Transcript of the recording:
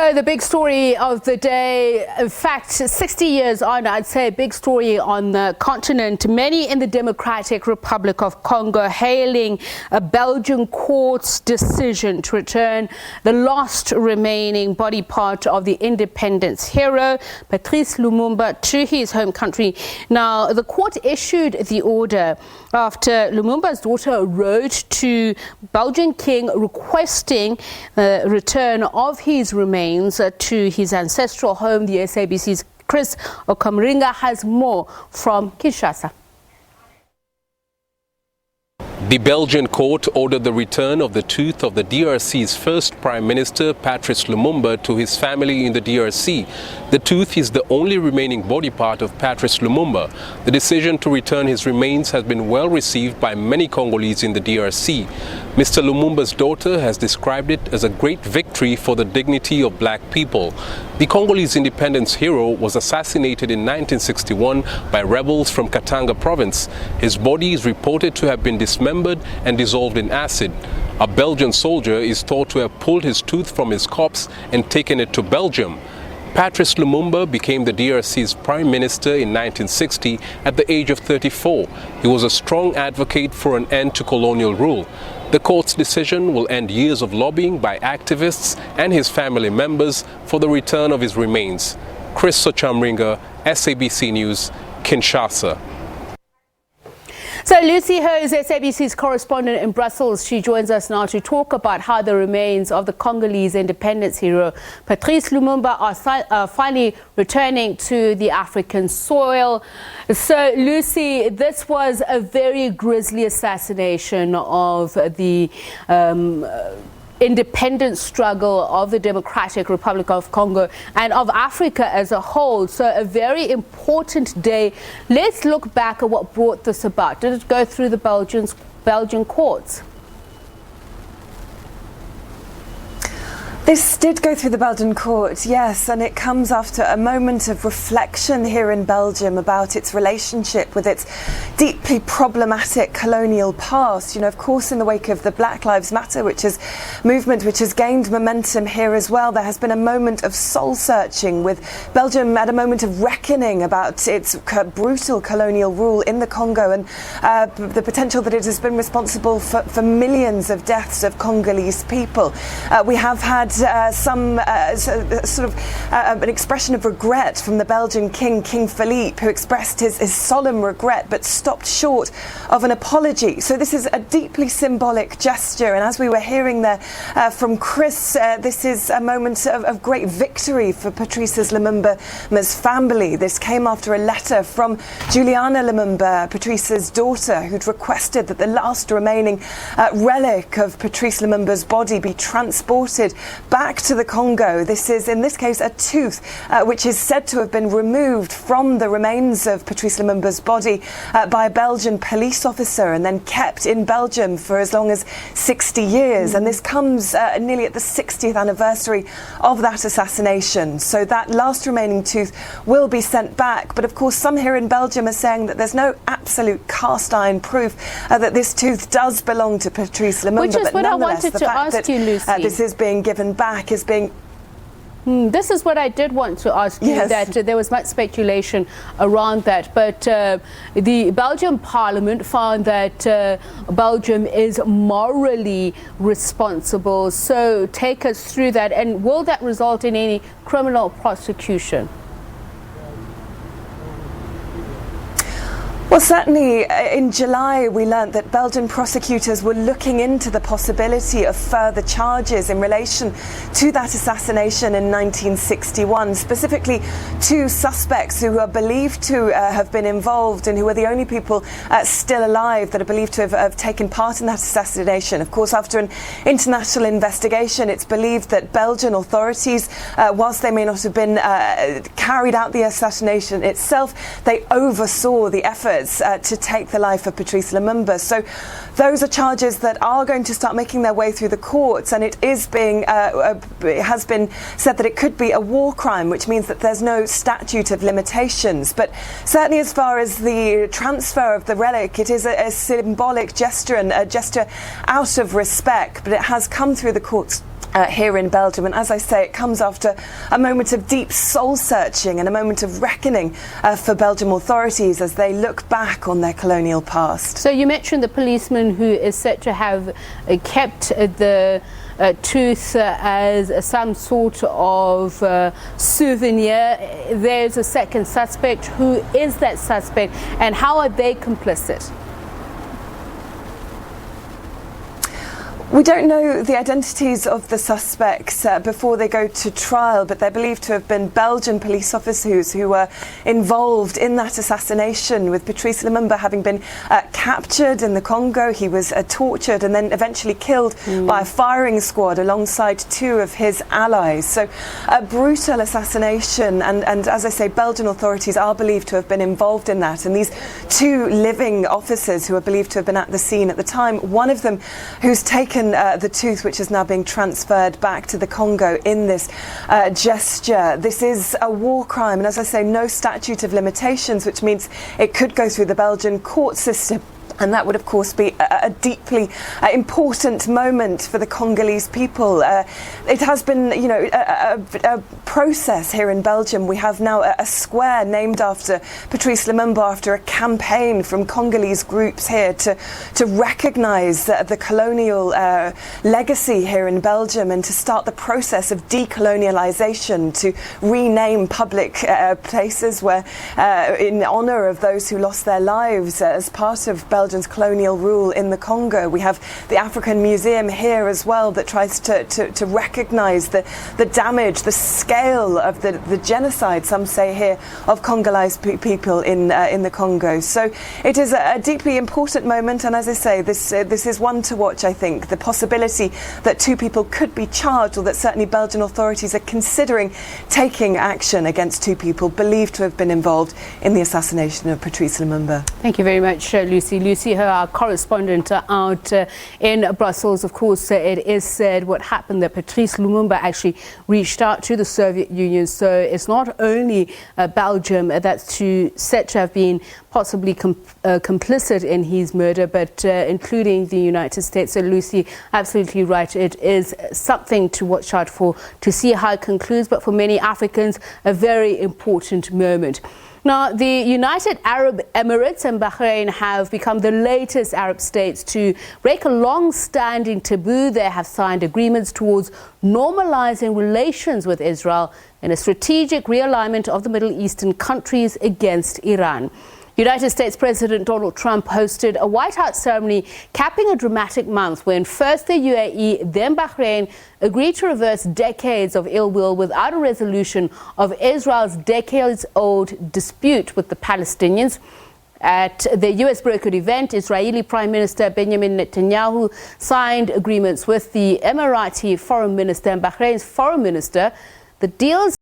So the big story of the day, in fact, 60 years on, I'd say a big story on the continent. Many in the Democratic Republic of Congo hailing a Belgian court's decision to return the lost remaining body part of the independence hero, Patrice Lumumba, to his home country. Now, the court issued the order after Lumumba's daughter wrote to Belgian King requesting the return of his remains to his ancestral home. The SABC's Chris Okamringa has more from Kinshasa. The Belgian court ordered the return of the tooth of the DRC's first Prime Minister, Patrice Lumumba, to his family in the DRC. The tooth is the only remaining body part of Patrice Lumumba. The decision to return his remains has been well received by many Congolese in the DRC. Mr. Lumumba's daughter has described it as a great victory for the dignity of black people. The Congolese independence hero was assassinated in 1961 by rebels from Katanga province. His body is reported to have been dismembered and dissolved in acid. A Belgian soldier is thought to have pulled his tooth from his corpse and taken it to Belgium. Patrice Lumumba became the DRC's Prime Minister in 1960 at the age of 34. He was a strong advocate for an end to colonial rule. The court's decision will end years of lobbying by activists and his family members for the return of his remains. Chris Ochamringa, SABC News, Kinshasa. So Lucy Ho is SABC's correspondent in Brussels. She joins us now to talk about how the remains of the Congolese independence hero Patrice Lumumba are finally returning to the African soil. So Lucy, this was a very grisly assassination of the independence struggle of the Democratic Republic of Congo and of Africa as a whole. So a very important day. Let's look back at what brought this about. Did it go through the Belgian courts? This did go through the Belgian court, yes, and it comes after a moment of reflection here in Belgium about its relationship with its deeply problematic colonial past. You know, of course, in the wake of the Black Lives Matter, movement which has gained momentum here as well, there has been a moment of soul-searching, with Belgium at a moment of reckoning about its brutal colonial rule in the Congo and the potential that it has been responsible for millions of deaths of Congolese people. We have had an expression of regret from the Belgian King, King Philippe, who expressed his solemn regret but stopped short of an apology. So this is a deeply symbolic gesture, and as we were hearing there from Chris, this is a moment of great victory for Patrice Lumumba's family. This came after a letter from Juliana Lumumba, Patrice's daughter, who'd requested that the last remaining relic of Patrice Lumumba's body be transported back to the Congo. This is, in this case, a tooth which is said to have been removed from the remains of Patrice Lumumba's body by a Belgian police officer and then kept in Belgium for as long as 60 years. And this comes nearly at the 60th anniversary of that assassination. So that last remaining tooth will be sent back. But of course, some here in Belgium are saying that there's no absolute cast iron proof that this tooth does belong to Patrice Lumumba. Which is what I wanted to ask you, Lucy. This is being given back is being... This is what I did want to ask you, yes. That there was much speculation around that, but the Belgian Parliament found that Belgium is morally responsible. So take us through that, and will that result in any criminal prosecution? Well, certainly in July we learnt that Belgian prosecutors were looking into the possibility of further charges in relation to that assassination in 1961, specifically two suspects who are believed to have been involved and who are the only people still alive that are believed to have taken part in that assassination. Of course, after an international investigation, it's believed that Belgian authorities, whilst they may not have been carried out the assassination itself, they oversaw the efforts to take the life of Patrice Lumumba. So those are charges that are going to start making their way through the courts, and it is being it has been said that it could be a war crime, which means that there's no statute of limitations. But certainly as far as the transfer of the relic, it is a symbolic gesture and a gesture out of respect, but it has come through the courts here in Belgium. And as I say, it comes after a moment of deep soul-searching and a moment of reckoning for Belgian authorities as they look back on their colonial past. So you mentioned the policeman who is said to have kept the tooth as some sort of souvenir. There's a second suspect. Who is that suspect and how are they complicit? We don't know the identities of the suspects before they go to trial, but they're believed to have been Belgian police officers who were involved in that assassination, with Patrice Lumumba having been captured in the Congo. He was tortured and then eventually killed by a firing squad alongside two of his allies. So a brutal assassination, and as I say, Belgian authorities are believed to have been involved in that. And these two living officers who are believed to have been at the scene at the time, one of them who's taken the tooth, which is now being transferred back to the Congo in this gesture. This is a war crime, and as I say, no statute of limitations, which means it could go through the Belgian court system. And that would, of course, be a deeply important moment for the Congolese people. It has been, you know, a process here in Belgium. We have now a square named after Patrice Lumumba, after a campaign from Congolese groups here to recognise the colonial legacy here in Belgium and to start the process of decolonialisation, to rename public places where, in honour of those who lost their lives as part of Belgium's colonial rule in the Congo. We have the African Museum here as well that tries to recognise the damage, the scale of the genocide, some say here, of Congolese people in the Congo. So it is a deeply important moment, and as I say, this is one to watch. I think the possibility that two people could be charged, or that certainly Belgian authorities are considering taking action against two people believed to have been involved in the assassination of Patrice Lumumba. Thank you very much, Lucy. Lucy, our correspondent out in Brussels. Of course, it is said what happened, that Patrice Lumumba actually reached out to the Soviet Union. So it's not only Belgium that's said to have been possibly complicit in his murder, but including the United States. So Lucy, absolutely right. It is something to watch out for, to see how it concludes. But for many Africans, a very important moment. Now, the United Arab Emirates and Bahrain have become the latest Arab states to break a long-standing taboo. They have signed agreements towards normalizing relations with Israel in a strategic realignment of the Middle Eastern countries against Iran. United States President Donald Trump hosted a White House ceremony capping a dramatic month when first the UAE, then Bahrain, agreed to reverse decades of ill will without a resolution of Israel's decades-old dispute with the Palestinians. At the US brokered event, Israeli Prime Minister Benjamin Netanyahu signed agreements with the Emirati Foreign Minister and Bahrain's Foreign Minister. The deals